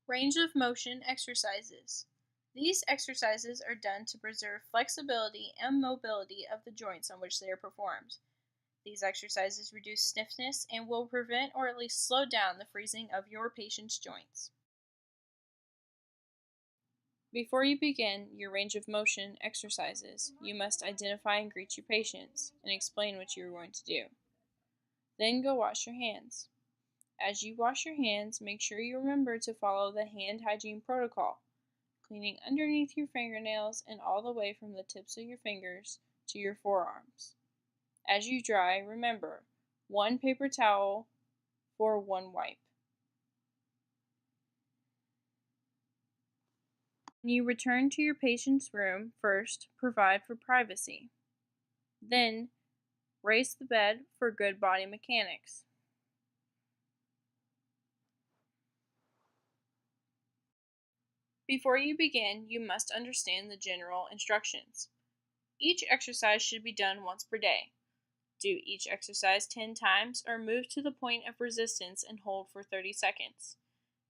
Range of motion exercises. These exercises are done to preserve flexibility and mobility of the joints on which they are performed. These exercises reduce stiffness and will prevent or at least slow down the freezing of your patient's joints. Before you begin your range of motion exercises, you must identify and greet your patients and explain what you are going to do. Then go wash your hands. As you wash your hands, make sure you remember to follow the hand hygiene protocol, cleaning underneath your fingernails and all the way from the tips of your fingers to your forearms. As you dry, remember, 1 paper towel for 1 wipe. When you return to your patient's room, first, provide for privacy. Then, raise the bed for good body mechanics. Before you begin, you must understand the general instructions. Each exercise should be done once per day. Do each exercise 10 times or move to the point of resistance and hold for 30 seconds.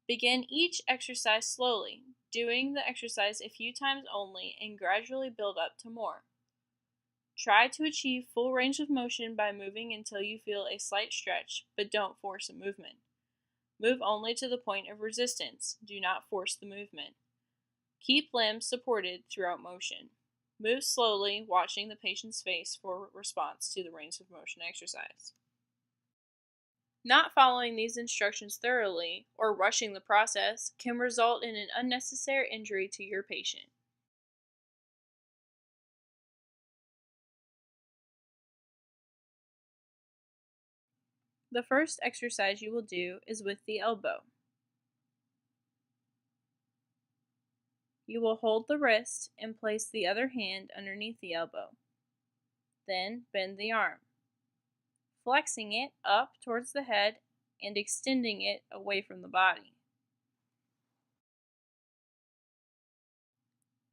Begin each exercise slowly, doing the exercise a few times only and gradually build up to more. Try to achieve full range of motion by moving until you feel a slight stretch, but don't force a movement. Move only to the point of resistance. Do not force the movement. Keep limbs supported throughout motion. Move slowly, watching the patient's face for response to the range of motion exercise. Not following these instructions thoroughly or rushing the process can result in an unnecessary injury to your patient. The first exercise you will do is with the elbow. You will hold the wrist and place the other hand underneath the elbow. Then bend the arm, flexing it up towards the head and extending it away from the body.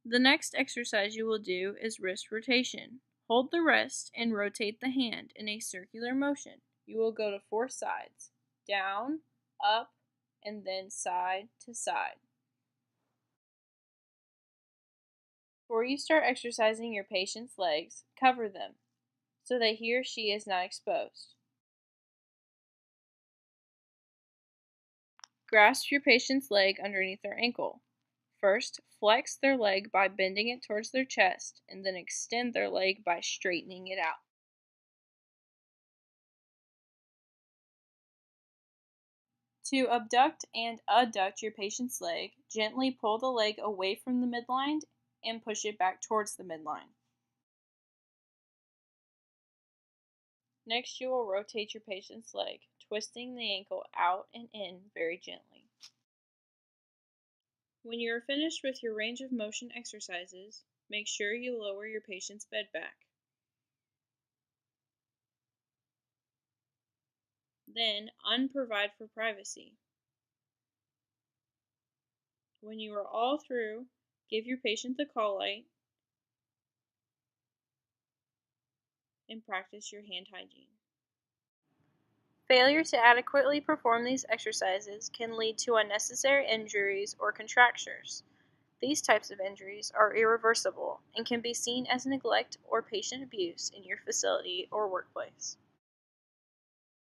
The next exercise you will do is wrist rotation. Hold the wrist and rotate the hand in a circular motion. You will go to 4 sides, down, up, and then side to side. Before you start exercising your patient's legs, cover them so that he or she is not exposed. Grasp your patient's leg underneath their ankle. First, flex their leg by bending it towards their chest, and then extend their leg by straightening it out. To abduct and adduct your patient's leg, gently pull the leg away from the midline and push it back towards the midline. Next, you will rotate your patient's leg, twisting the ankle out and in very gently. When you are finished with your range of motion exercises, make sure you lower your patient's bed back. Then, unprovide for privacy. When you are all through, give your patient the call light and practice your hand hygiene. Failure to adequately perform these exercises can lead to unnecessary injuries or contractures. These types of injuries are irreversible and can be seen as neglect or patient abuse in your facility or workplace.